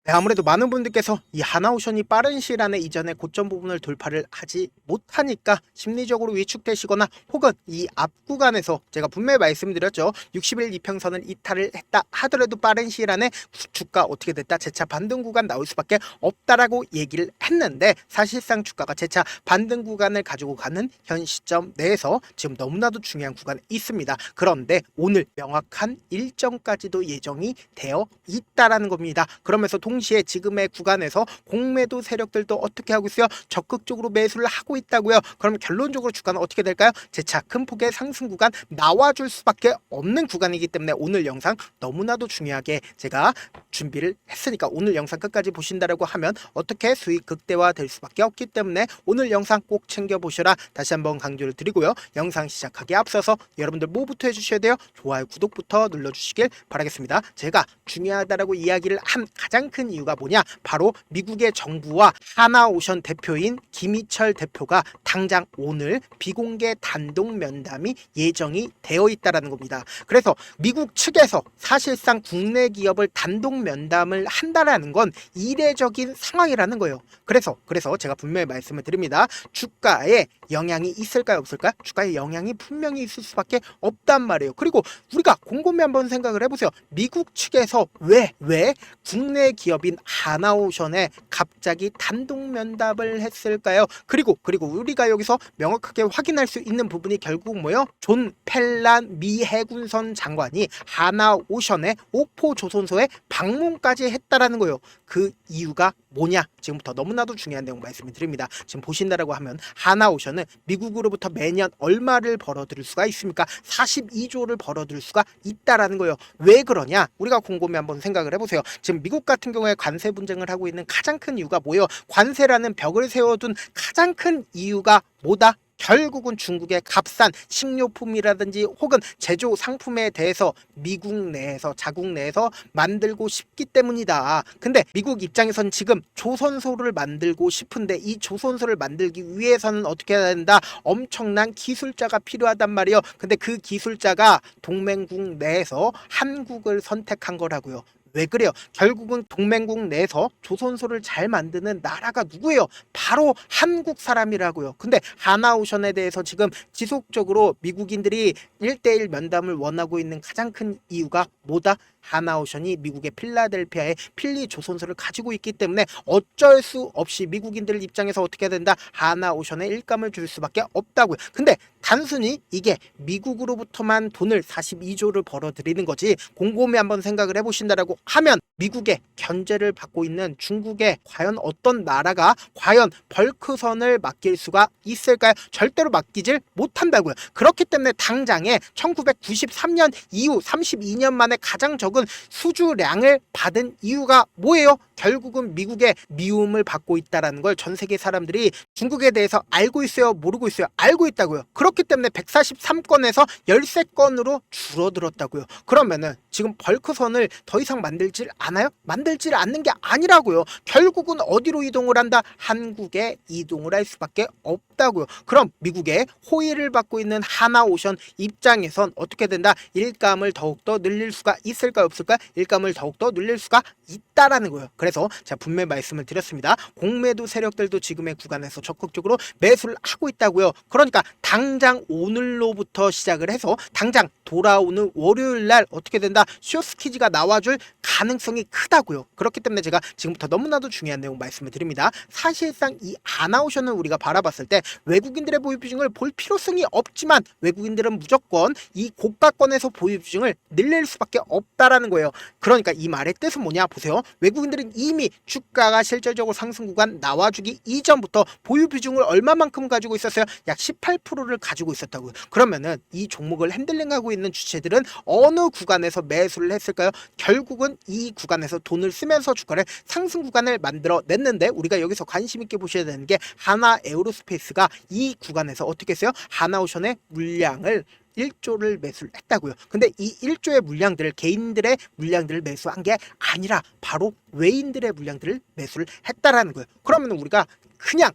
네, 아무래도 많은 분들께서 이 하나오션이 빠른 시일 안에 이전에 고점 부분을 돌파를 하지 못하니까 심리적으로 위축되시거나 혹은 이 앞 구간에서 제가 분명히 말씀드렸죠. 60일 이평선을 이탈을 했다 하더라도 빠른 시일 안에 주가 어떻게 됐다 재차 반등 구간 나올 수밖에 없다라고 얘기를 했는데, 사실상 주가가 재차 반등 구간을 가지고 가는 현 시점 내에서 지금 너무나도 중요한 구간이 있습니다. 그런데 오늘 명확한 일정까지도 예정이 되어 있다라는 겁니다. 그러면서 동시에 지금의 구간에서 공매도 세력들도 어떻게 하고 있어요? 적극적으로 매수를 하고 있다고요. 그럼 결론적으로 주가는 어떻게 될까요? 재차 큰 폭의 상승 구간 나와줄 수밖에 없는 구간이기 때문에 오늘 영상 너무나도 중요하게 제가 준비를 했으니까 오늘 영상 끝까지 보신다라고 하면 어떻게 수익 극대화 될 수밖에 없기 때문에 오늘 영상 꼭 챙겨보셔라 다시 한번 강조를 드리고요. 영상 시작하기에 앞서서 여러분들 뭐부터 해주셔야 돼요? 좋아요, 구독부터 눌러주시길 바라겠습니다. 제가 중요하다라고 이야기를 한 가장 큰 이유가 뭐냐? 바로 미국의 정부와 하나오션 대표인 김희철 대표가 당장 오늘 비공개 단독 면담이 예정이 되어 있다라는 겁니다. 그래서 미국 측에서 사실상 국내 기업을 단독 면담을 한다라는 건 이례적인 상황이라는 거예요. 그래서 제가 분명히 말씀을 드립니다. 주가에 영향이 있을까요, 없을까요? 주가에 영향이 분명히 있을 수밖에 없단 말이에요. 그리고 우리가 곰곰이 한번 생각을 해보세요. 미국 측에서 왜 국내 기업인 하나오션에 갑자기 단독 면담을 했을까요? 그리고 우리가 여기서 명확하게 확인할 수 있는 부분이 결국 뭐예요? 존 펠란 미 해군선 장관이 하나오션의 옥포 조선소에 방문까지 했다라는 거예요. 그 이유가 뭐냐? 지금부터 너무나도 중요한 내용 말씀을 드립니다. 지금 보신다라고 하면 하나오션은 미국으로부터 매년 얼마를 벌어들일 수가 있습니까? 42조를 벌어들일 수가 있다라는 거예요. 왜 그러냐? 우리가 곰곰이 한번 생각을 해보세요. 지금 미국 같은 경우에 관세 분쟁을 하고 있는 가장 큰 이유가 뭐예요? 관세라는 벽을 세워둔 가장 큰 이유가 뭐다? 결국은 중국의 값싼 식료품이라든지 혹은 제조 상품에 대해서 미국 내에서 자국 내에서 만들고 싶기 때문이다. 근데 미국 입장에선 지금 조선소를 만들고 싶은데 이 조선소를 만들기 위해서는 어떻게 해야 된다? 엄청난 기술자가 필요하단 말이에요. 근데 그 기술자가 동맹국 내에서 한국을 선택한 거라고요. 왜 그래요? 결국은 동맹국 내에서 조선소를 잘 만드는 나라가 누구예요? 바로 한국 사람이라고요. 근데 하나오션에 대해서 지금 지속적으로 미국인들이 1대1 면담을 원하고 있는 가장 큰 이유가 뭐다? 하나오션이 미국의 필라델피아에 필리 조선소를 가지고 있기 때문에 어쩔 수 없이 미국인들 입장에서 어떻게 해야 된다? 하나오션에 일감을 줄 수밖에 없다고요. 근데 단순히 이게 미국으로부터만 돈을 42조를 벌어들이는 거지, 곰곰이 한번 생각을 해보신다라고 하면 미국의 견제를 받고 있는 중국에 과연 어떤 나라가 과연 벌크선을 맡길 수가 있을까요? 절대로 맡기질 못한다고요. 그렇기 때문에 당장에 1993년 이후 32년 만에 가장 적은 수주량을 받은 이유가 뭐예요? 결국은 미국의 미움을 받고 있다는 걸 전 세계 사람들이 중국에 대해서 알고 있어요? 모르고 있어요? 알고 있다고요. 그렇기 때문에 143건에서 13건으로 줄어들었다고요. 그러면은 지금 벌크선을 더 이상 만들질 않아요? 만들질 않는 게 아니라고요. 결국은 어디로 이동을 한다? 한국에 이동을 할 수밖에 없다고요. 그럼 미국의 호의를 받고 있는 하나오션 입장에선 어떻게 된다? 일감을 더욱더 늘릴 수가 있을까요? 없을까요? 일감을 더욱더 늘릴 수가 있다라는 거예요. 그래서 제가 분명히 말씀을 드렸습니다. 공매도 세력들도 지금의 구간에서 적극적으로 매수를 하고 있다고요. 그러니까 당장 오늘로부터 시작을 해서 당장 돌아오는 월요일 날 어떻게 된다? 쇼스키즈가 나와줄 가능성이 크다고요. 그렇기 때문에 제가 지금부터 너무나도 중요한 내용 말씀을 드립니다. 사실상 이 하나오션을 우리가 바라봤을 때 외국인들의 보유 비중을 볼 필요성이 없지만 외국인들은 무조건 이 고가권에서 보유 비중을 늘릴 수밖에 없다라는 거예요. 그러니까 이 말의 뜻은 뭐냐? 보세요. 외국인들은 이미 주가가 실질적으로 상승 구간 나와주기 이전부터 보유 비중을 얼마만큼 가지고 있었어요? 약 18%를 가지고 있었다고요. 그러면은 이 종목을 핸들링하고 있는 주체들은 어느 구간에서 매수를 했을까요? 결국은 이 구간에서 돈을 쓰면서 주가를 상승 구간을 만들어 냈는데, 우리가 여기서 관심 있게 보셔야 되는 게 하나 에어로스페이스가 이 구간에서 어떻게 했어요? 하나오션의 물량을 1조를 매수를 했다고요. 근데 이 1조의 물량들을 개인들의 물량들을 매수한 게 아니라 바로 외인들의 물량들을 매수를 했다라는 거예요. 그러면 우리가 그냥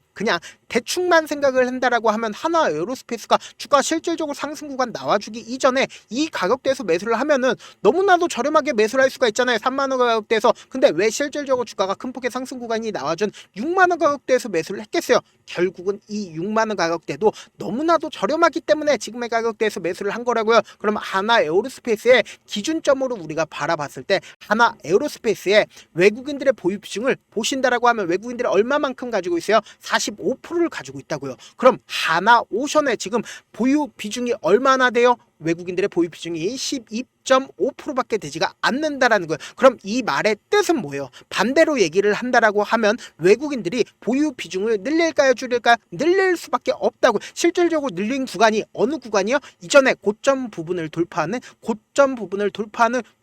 대충만 생각을 한다라고 하면 하나 에어로스페이스가 주가 실질적으로 상승 구간 나와주기 이전에 이 가격대에서 매수를 하면은 너무나도 저렴하게 매수를 할 수가 있잖아요. 3만원 가격대에서. 근데 왜 실질적으로 주가가 큰 폭의 상승 구간이 나와준 6만원 가격대에서 매수를 했겠어요? 결국은 이 6만원 가격대도 너무나도 저렴하기 때문에 지금의 가격대에서 매수를 한 거라고요. 그럼 하나 에어로스페이스의 기준점으로 우리가 바라봤을 때 하나 에어로스페이스의 외국인들의 보유 비중을 보신다라고 하면 외국인들이 얼마만큼 가지고 있어요? 45%를 가지고 있다고요. 그럼 하나 오션의 지금 보유 비중이 얼마나 돼요? 외국인들의 보유 비중이 12.5%밖에 되지가 않는다라는 거예요. 그럼 이 말의 뜻은 뭐예요? 반대로 얘기를 한다라고 하면 외국인들이 보유 비중을 늘릴까요, 줄일까요? 늘릴 수밖에 없다고. 실질적으로 늘린 구간이 어느 구간이요? 이전에 고점 부분을 돌파하는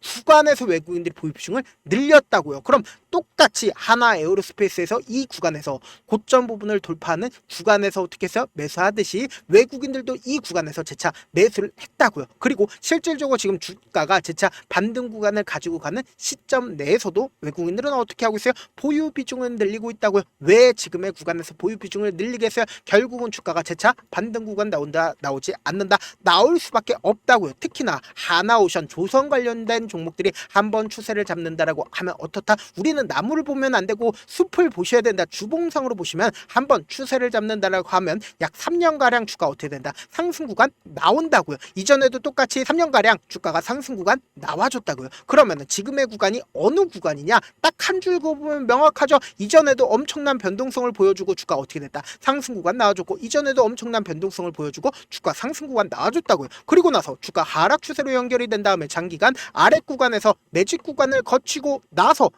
구간에서 외국인들이 보유 비중을 늘렸다고요. 그럼 똑같이 하나 에어로스페이스에서 이 구간에서 고점 부분을 돌파하는 구간에서 어떻게 해서 매수하듯이 외국인들도 이 구간에서 재차 매수를 했다고요. 그리고 실질적으로 지금 주가가 재차 반등 구간을 가지고 가는 시점 내에서도 외국인들은 어떻게 하고 있어요? 보유 비중을 늘리고 있다고요. 왜 지금의 구간에서 보유 비중을 늘리겠어요? 결국은 주가가 재차 반등 구간 나오지 않는다, 나올 수밖에 없다고요. 특히나 하나오션 조선 관련된 종목들이 한번 추세를 잡는다라고 하면 어떻다? 우리는 나무를 보면 안 되고 숲을 보셔야 된다. 주봉상으로 보시면 한번 추세를 잡는다라고 하면 약 3년가량 주가 어떻게 된다? 상승 구간 나온다고요. 이전에도 똑같이 3년가량 주가가 상승 구간 나와줬다고요. 그러면은 지금의 구간이 어느 구간이냐? 딱 한 줄 그어보면 명확하죠. 이전에도 엄청난 변동성을 보여주고 주가 어떻게 됐다? 상승 구간 나와줬고, 이전에도 엄청난 변동성을 보여주고 주가 상승 구간 나와줬다고요. 그리고 나서 주가 하락 추세로 연결이 된 다음에 장기간 아래 구간에서 매직 구간을 거치고 나서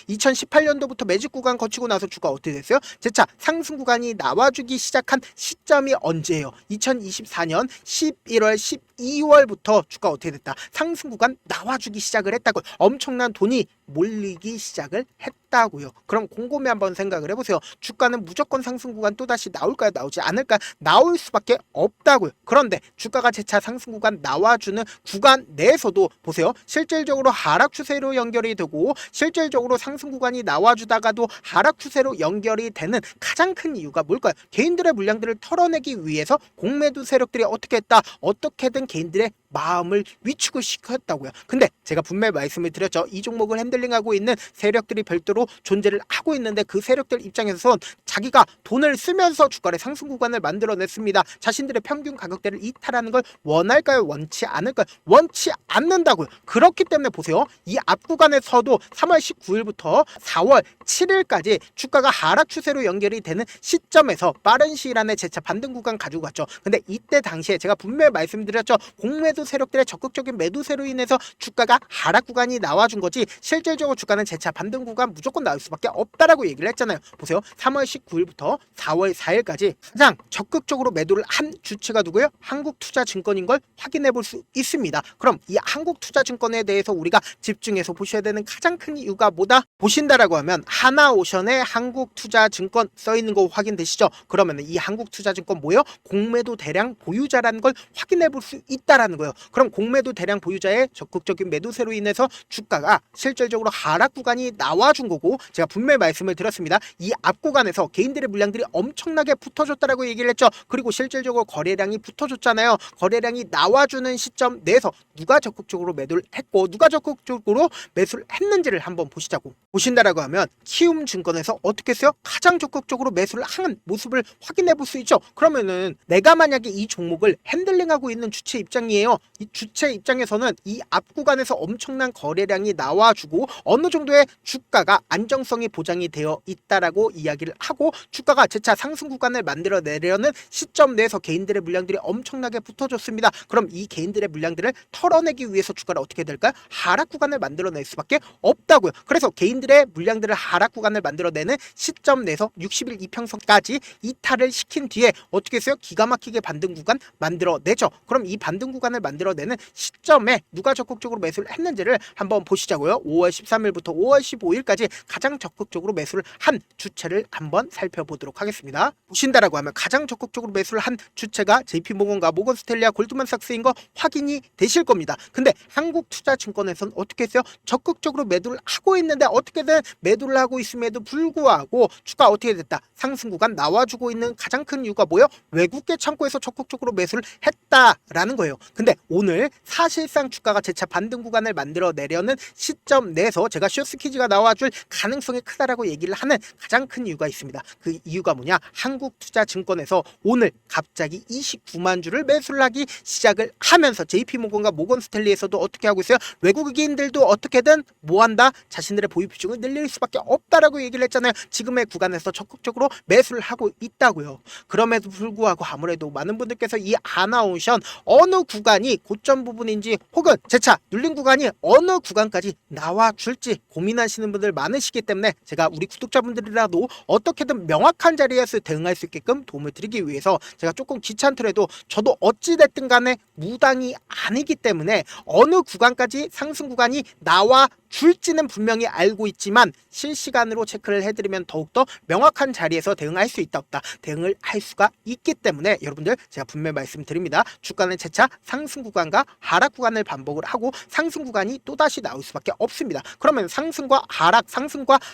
2018년도부터 매직 구간 거치고 나서 주가 어떻게 됐어요? 재차 상승 구간이 나와주기 시작한 시점이 언제예요? 2024년 11월 12월부터 주가 어떻게 됐다? 상승 구간 나와주기 시작을 했다고. 엄청난 돈이 몰리기 시작을 했다고요. 그럼 곰곰이 한번 생각을 해보세요. 주가는 무조건 상승 구간 또다시 나올까요? 나오지 않을까요? 나올 수밖에 없다고요. 그런데 주가가 재차 상승 구간 나와주는 구간 내에서도 보세요. 실질적으로 하락 추세로 연결이 되고 실질적으로 상승 구간이 나와주다가도 하락 추세로 연결이 되는 가장 큰 이유가 뭘까요? 개인들의 물량들을 털어내기 위해서 공매도 세력들이 어떻게 했다? 어떻게든 개인들의 마음을 위축을 시켰다고요. 근데 제가 분명히 말씀을 드렸죠. 이 종목을 핸들링하고 있는 세력들이 별도로 존재를 하고 있는데 그 세력들 입장에서는 자기가 돈을 쓰면서 주가의 상승 구간을 만들어냈습니다. 자신들의 평균 가격대를 이탈하는 걸 원할까요? 원치 않을까요? 원치 않는다고요. 그렇기 때문에 보세요. 이 앞 구간에서도 3월 19일부터 4월 7일까지 주가가 하락 추세로 연결이 되는 시점에서 빠른 시일 안에 재차 반등 구간 가지고 갔죠. 근데 이때 당시에 제가 분명히 말씀드렸죠. 공매도 세력들의 적극적인 매도세로 인해서 주가가 하락 구간이 나와준 거지 실질적으로 주가는 재차 반등 구간 무조건 나올 수밖에 없다라고 얘기를 했잖아요. 보세요. 3월 19일부터 4월 4일까지 가장 적극적으로 매도를 한 주체가 누구예요? 한국투자증권인 걸 확인해 볼 수 있습니다. 그럼 이 한국투자증권에 대해서 우리가 집중해서 보셔야 되는 가장 큰 이유가 뭐다? 보신다라고 하면 하나오션에 한국투자증권 써 있는 거 확인되시죠? 그러면 이 한국투자증권 뭐예요? 공매도 대량 보유자라는 걸 확인해 볼 수 있다라는 거예요. 그럼 공매도 대량 보유자의 적극적인 매도세로 인해서 주가가 실질적으로 하락 구간이 나와준 거고, 제가 분명히 말씀을 드렸습니다. 이 앞 구간에서 개인들의 물량들이 엄청나게 붙어줬다라고 얘기를 했죠. 그리고 실질적으로 거래량이 붙어줬잖아요. 거래량이 나와주는 시점 내에서 누가 적극적으로 매도를 했고 누가 적극적으로 매수를 했는지를 한번 보시자고. 보신다라고 하면 키움증권에서 어떻게 했어요? 가장 적극적으로 매수를 하는 모습을 확인해 볼 수 있죠. 그러면은 내가 만약에 이 종목을 핸들링하고 있는 주체 입장이에요. 이 주체 입장에서는 이 앞 구간에서 엄청난 거래량이 나와주고 어느 정도의 주가가 안정성이 보장이 되어 있다라고 이야기를 하고 주가가 재차 상승 구간을 만들어내려는 시점 내에서 개인들의 물량들이 엄청나게 붙어줬습니다. 그럼 이 개인들의 물량들을 털어내기 위해서 주가를 어떻게 될까요? 하락 구간을 만들어낼 수밖에 없다고요. 그래서 개인들의 물량들을 하락 구간을 만들어내는 시점 내에서 60일 이평선까지 이탈을 시킨 뒤에 어떻게 했어요? 기가 막히게 반등 구간 만들어내죠. 그럼 이 반등 구간을 만들어내는 시점에 누가 적극적으로 매수를 했는지를 한번 보시자고요. 5월 13일부터 5월 15일까지 가장 적극적으로 매수를 한 주체를 한번 살펴보도록 하겠습니다. 보신다라고 하면 가장 적극적으로 매수를 한 주체가 JP모건과 모건스탠리와 골드만삭스인 거 확인이 되실 겁니다. 근데 한국투자증권에서는 어떻게 했어요? 적극적으로 매도를 하고 있는데 어떻게든 매도를 하고 있음에도 불구하고 주가 어떻게 됐다? 상승 구간 나와주고 있는 가장 큰 이유가 뭐예요? 외국계 창고에서 적극적으로 매수를 했다라는 거예요. 근데 오늘 사실상 주가가 재차 반등 구간을 만들어내려는 시점 내에서 제가 쇼스퀴즈가 나와줄 가능성이 크다라고 얘기를 하는 가장 큰 이유가 있습니다. 그 이유가 뭐냐? 한국투자증권에서 오늘 갑자기 29만 주를 매수를 하기 시작을 하면서 JP모건과 모건스탠리에서도 어떻게 하고 있어요? 외국인들도 어떻게든 뭐한다? 자신들의 보유 비중을 늘릴 수밖에 없다라고 얘기를 했잖아요. 지금의 구간에서 적극적으로 매수를 하고 있다고요. 그럼에도 불구하고 아무래도 많은 분들께서 이 하나오션 어느 구간이 고점 부분인지 혹은 재차 눌린 구간이 어느 구간까지 나와줄지 고민하시는 분들 많으시기 때문에 제가 우리 구독자분들이라도 어떻게든 명확한 자리에서 대응할 수 있게끔 도움을 드리기 위해서 제가 조금 귀찮더라도 저도 어찌됐든 간에 무당이 아니기 때문에 어느 구간까지 상승 구간이 나와 줄지는 분명히 알고 있지만 실시간으로 체크를 해드리면 더욱더 명확한 자리에서 대응할 수 있다 없다 대응을 할 수가 있기 때문에 여러분들 제가 분명히 말씀드립니다. 주가는 재차 상승 구간과 하락 구간을 반복을 하고 상승 구간이 또다시 나올 수밖에 없습니다. 그러면 상승과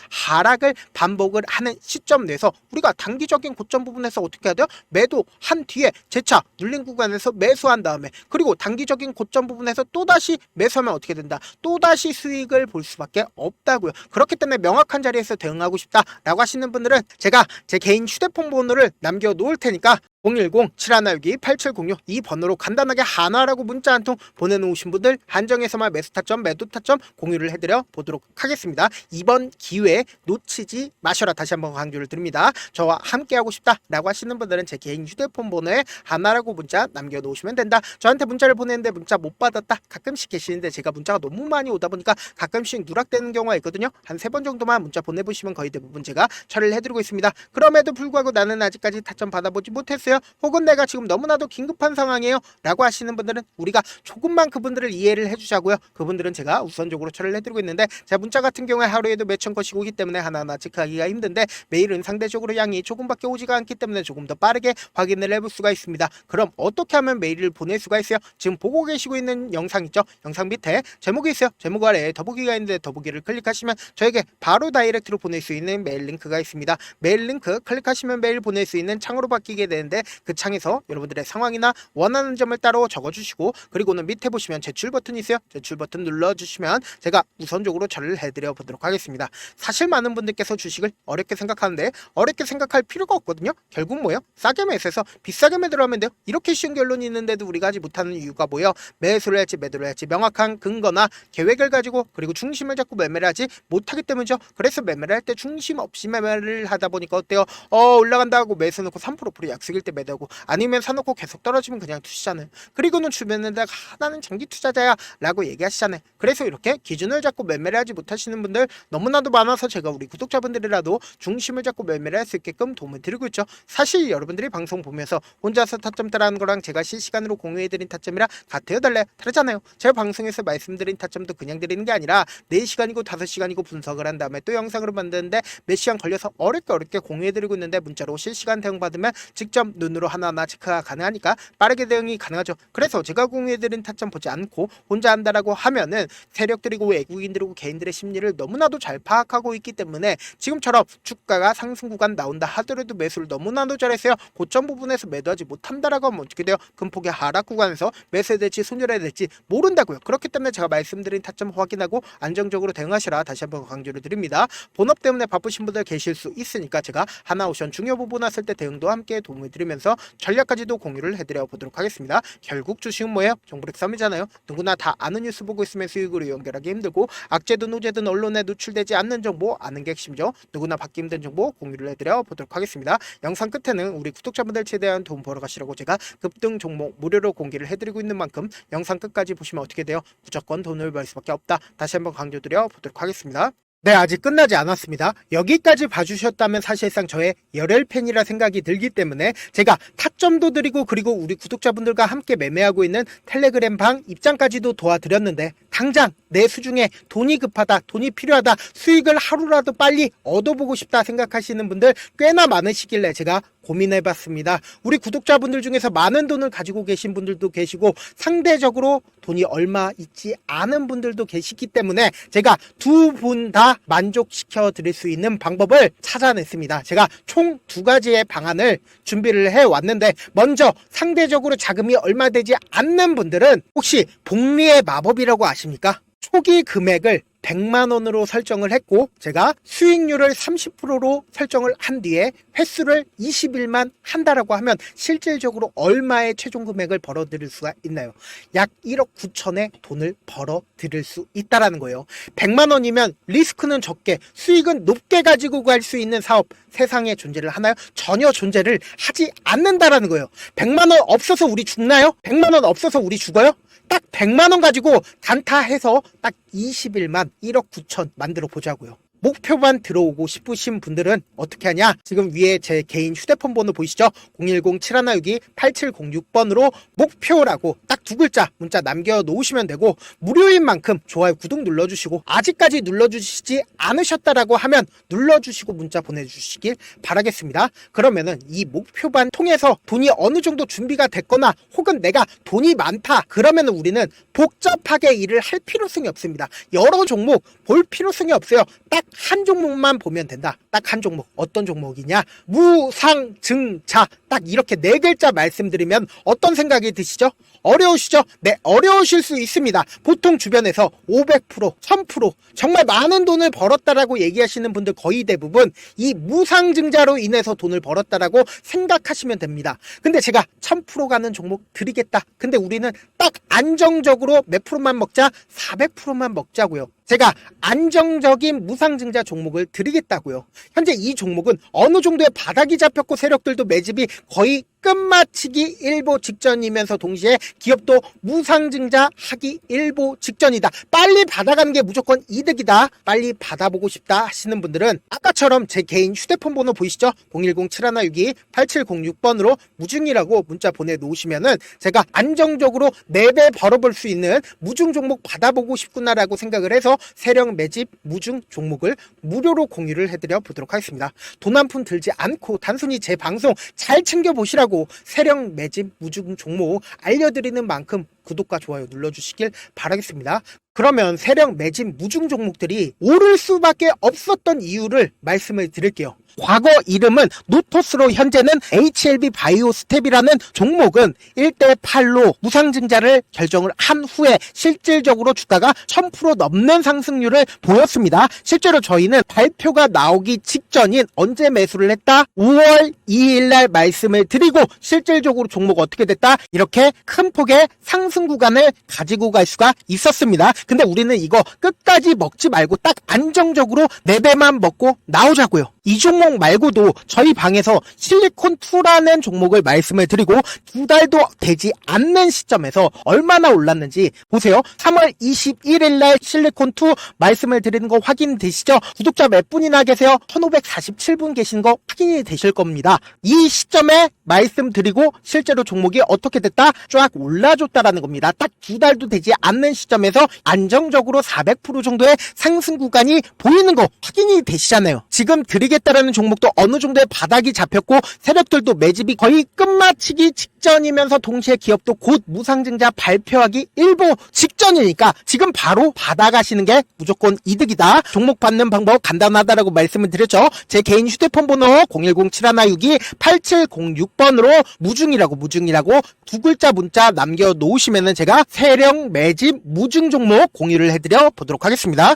하락을 반복을 하는 시점 내에서 우리가 단기적인 고점 부분에서 어떻게 해야 돼요? 매도한 뒤에 재차 눌린 구간에서 매수한 다음에 그리고 단기적인 고점 부분에서 또다시 매수하면 어떻게 된다? 또다시 수익을 볼 수밖에 없다고요. 그렇기 때문에 명확한 자리에서 대응하고 싶다라고 하시는 분들은 제가 제 개인 휴대폰 번호를 남겨놓을 테니까 010-7162-8706 이 번호로 간단하게 한화라고 문자 한 통 보내놓으신 분들 한정해서만 매수 타점 매도 타점 공유를 해드려 보도록 하겠습니다. 이번 기회에 놓치지 마셔라. 다시 한번 강조를 드립니다. 저와 함께하고 싶다라고 하시는 분들은 제 개인 휴대폰 번호에 한화라고 문자 남겨놓으시면 된다. 저한테 문자를 보냈는데 문자 못 받았다 가끔씩 계시는데 제가 문자가 너무 많이 오다 보니까 가끔씩 누락되는 경우가 있거든요. 한 3번 정도만 문자 보내보시면 거의 대부분 제가 처리를 해드리고 있습니다. 그럼에도 불구하고 나는 아직까지 타점 받아보지 못했어요. 혹은 내가 지금 너무나도 긴급한 상황이에요 라고 하시는 분들은 우리가 조금만 그분들을 이해를 해주자고요. 그분들은 제가 우선적으로 처리를 해드리고 있는데 제 문자 같은 경우에 하루에도 몇천 건씩 오기 때문에 하나하나 체크하기가 힘든데 매일은 상대적으로 양이 조금밖에 오지가 않기 때문에 조금 더 빠르게 확인을 해볼 수가 있습니다. 그럼 어떻게 하면 메일을 보낼 수가 있어요? 지금 보고 계시고 있는 영상 있죠? 영상 밑에 제목이 있어요. 제목 아래에 더보기가 있는데 더보기를 클릭하시면 저에게 바로 다이렉트로 보낼 수 있는 메일 링크가 있습니다. 메일 링크 클릭하시면 메일 보낼 수 있는 창으로 바뀌게 되는데 그 창에서 여러분들의 상황이나 원하는 점을 따로 적어주시고 그리고는 밑에 보시면 제출 버튼이 있어요. 제출 버튼 눌러주시면 제가 우선적으로 처리를 해드려 보도록 하겠습니다. 사실 많은 분들께서 주식을 어렵게 생각하는데 어렵게 생각할 필요가 없거든요. 결국 뭐예요? 싸게 매수해서 비싸게 매도를 하면 돼요. 이렇게 쉬운 결론이 있는데도 우리가 하지 못하는 이유가 뭐예요? 매수를 할지 매도를 할지 명확한 근거나 계획을 가지고 그리고 중심을 잡고 매매를 하지 못하기 때문이죠. 그래서 매매를 할 때 중심 없이 매매를 하다 보니까 어때요? 올라간다 하고 매수 놓고 3% 약속일 때 매도하고 아니면 사놓고 계속 떨어지면 그냥 투시잖아요. 그리고는 주변에다가 나는 장기 투자자야 라고 얘기하시잖아요. 그래서 이렇게 기준을 잡고 매매를 하지 못하시는 분들 너무나도 많아서 제가 우리 구독자분들이라도 중심을 잡고 매매를 할 수 있게끔 도움을 드리고 있죠. 사실 여러분들이 방송 보면서 혼자서 타점 따라하는 거랑 제가 실시간으로 공유해드린 타점이랑 같아요 달라요? 다르잖아요. 제가 방송에서 말씀드린 타점도 그냥 드리는 게 아니라 4시간이고 5시간이고 분석을 한 다음에 또 영상으로 만드는데 몇 시간 걸려서 어렵게 공유해드리고 있는데 문자로 실시간 대응 받으면 직접 눈으로 하나하나 체크가 가능하니까 빠르게 대응이 가능하죠. 그래서 제가 공유해드린 타점 보지 않고 혼자 한다라고 하면은 세력들이고 외국인들이고 개인들의 심리를 너무나도 잘 파악하고 있기 때문에 지금처럼 주가가 상승 구간 나온다 하더라도 매수를 너무나도 잘했어요. 고점 부분에서 매도하지 못한다라고 하면 어떻게 돼요? 금폭의 하락 구간에서 매수해야 될지 손절해야 될지 모른다고요. 그렇기 때문에 제가 말씀드린 타점 확인하고 안정적으로 대응하시라 다시 한번 강조를 드립니다. 본업 때문에 바쁘신 분들 계실 수 있으니까 제가 하나오션 중요 부분 왔을 때 대응도 함께 도움을 드리면서 전략까지도 공유를 해드려 보도록 하겠습니다. 결국 주식은 뭐예요? 정보력 싸움이잖아요. 누구나 다 아는 뉴스 보고 있으면 수익으로 연결하기 힘들고 악재든 호재든 언론에 노출되지 않는 정보 아는 게 핵심이죠. 누구나 받기 힘든 정보 공유를 해드려 보도록 하겠습니다. 영상 끝에는 우리 구독자분들 최대한 도움 벌어 가시라고 제가 급등 종목 무료로 공개를 해드리고 있는 만큼 영상 끝까지 보시면 어떻게 돼요? 무조건 돈을 벌 수밖에 없다. 다시 한번 강조드려 보도록 하겠습니다. 네, 아직 끝나지 않았습니다. 여기까지 봐주셨다면 사실상 저의 열혈팬이라 생각이 들기 때문에 제가 타점도 드리고 그리고 우리 구독자분들과 함께 매매하고 있는 텔레그램 방 입장까지도 도와드렸는데 당장 내 수중에 돈이 급하다, 돈이 필요하다, 수익을 하루라도 빨리 얻어보고 싶다 생각하시는 분들 꽤나 많으시길래 제가 고민해봤습니다. 우리 구독자분들 중에서 많은 돈을 가지고 계신 분들도 계시고 상대적으로 돈이 얼마 있지 않은 분들도 계시기 때문에 제가 두 분 다 만족시켜 드릴 수 있는 방법을 찾아냈습니다. 제가 총 두 가지의 방안을 준비를 해왔는데 먼저 상대적으로 자금이 얼마 되지 않는 분들은 혹시 복리의 마법이라고 아십니까? 초기 금액을 100만원으로 설정을 했고 제가 수익률을 30%로 설정을 한 뒤에 횟수를 20일만 한다라고 하면 실질적으로 얼마의 최종 금액을 벌어들일 수가 있나요? 약 1억 9천의 돈을 벌어들일 수 있다라는 거예요. 100만원이면 리스크는 적게 수익은 높게 가지고 갈 수 있는 사업 세상에 존재를 하나요? 전혀 존재를 하지 않는다라는 거예요. 100만원 없어서 우리 죽나요? 100만원 없어서 우리 죽어요? 딱 100만원 가지고 단타해서 딱 20일만 1억 9천 만들어 보자고요. 목표만 들어오고 싶으신 분들은 어떻게 하냐? 지금 위에 제 개인 휴대폰 번호 보이시죠? 010-7162-8706번으로 목표라고 딱 두 글자 문자 남겨놓으시면 되고 무료인 만큼 좋아요, 구독 눌러주시고 아직까지 눌러주시지 않으셨다라고 하면 눌러주시고 문자 보내주시길 바라겠습니다. 그러면은 이 목표반 통해서 돈이 어느 정도 준비가 됐거나 혹은 내가 돈이 많다 그러면은 우리는 복잡하게 일을 할 필요성이 없습니다. 여러 종목 볼 필요성이 없어요. 딱 한 종목만 보면 된다. 딱 한 종목. 어떤 종목이냐? 무상증자. 딱 이렇게 네 글자 말씀드리면 어떤 생각이 드시죠? 어려우시죠? 네, 어려우실 수 있습니다. 보통 주변에서 500%, 1000% 정말 많은 돈을 벌었다라고 얘기하시는 분들 거의 대부분 이 무상증자로 인해서 돈을 벌었다라고 생각하시면 됩니다. 근데 제가 1000% 가는 종목 드리겠다. 근데 우리는 딱 안정적으로 몇 프로만 먹자? 400%만 먹자고요. 제가 안정적인 무상증자 종목을 드리겠다고요. 현재 이 종목은 어느 정도의 바닥이 잡혔고 세력들도 매집이 거의 끝마치기 일보 직전이면서 동시에 기업도 무상증자 하기 일보 직전이다. 빨리 받아가는 게 무조건 이득이다. 빨리 받아보고 싶다 하시는 분들은 아까처럼 제 개인 휴대폰 번호 보이시죠? 010-7162-8706번으로 무중이라고 문자 보내놓으시면은 제가 안정적으로 4배 벌어볼 수 있는 무중 종목 받아보고 싶구나라고 생각을 해서 세력 매집 무중 종목을 무료로 공유를 해드려 보도록 하겠습니다. 돈 한 푼 들지 않고 단순히 제 방송 잘 챙겨보시라고 세력 매집 무중 종목 알려드리는 만큼 구독과 좋아요 눌러주시길 바라겠습니다. 그러면 세력 매집 무중 종목들이 오를 수밖에 없었던 이유를 말씀을 드릴게요. 과거 이름은 노토스로 현재는 HLB 바이오스텝이라는 종목은 1대8로 무상증자를 결정을 한 후에 실질적으로 주가가 1000% 넘는 상승률을 보였습니다. 실제로 저희는 발표가 나오기 직전인 언제 매수를 했다? 5월 2일날 말씀을 드리고 실질적으로 종목 어떻게 됐다? 이렇게 큰 폭의 상승 구간을 가지고 갈 수가 있었습니다. 근데 우리는 이거 끝까지 먹지 말고 딱 안정적으로 4배만 먹고 나오자고요. 이 종목 말고도 저희 방에서 실리콘2라는 종목을 말씀을 드리고 2달도 되지 않는 시점에서 얼마나 올랐는지 보세요. 3월 21일 날 실리콘2 말씀을 드리는 거 확인되시죠? 구독자 몇 분이나 계세요? 1547분 계신 거 확인이 되실 겁니다. 이 시점에 말씀드리고 실제로 종목이 어떻게 됐다? 쫙 올라줬다라는 겁니다. 딱 2달도 되지 않는 시점에서 안정적으로 400% 정도의 상승 구간이 보이는 거 확인이 되시잖아요. 지금 드리겠다라는 종목도 어느 정도의 바닥이 잡혔고 세력들도 매집이 거의 끝마치기 직전이면서 동시에 기업도 곧 무상증자 발표하기 일보 직전이니까 지금 바로 받아가시는 게 무조건 이득이다. 종목 받는 방법 간단하다라고 말씀을 드렸죠. 제 개인 휴대폰 번호 010-7162-8706번으로 무중이라고 두 글자 문자 남겨놓으시면은 제가 세력 매집 무중 종목 공유를 해드려 보도록 하겠습니다.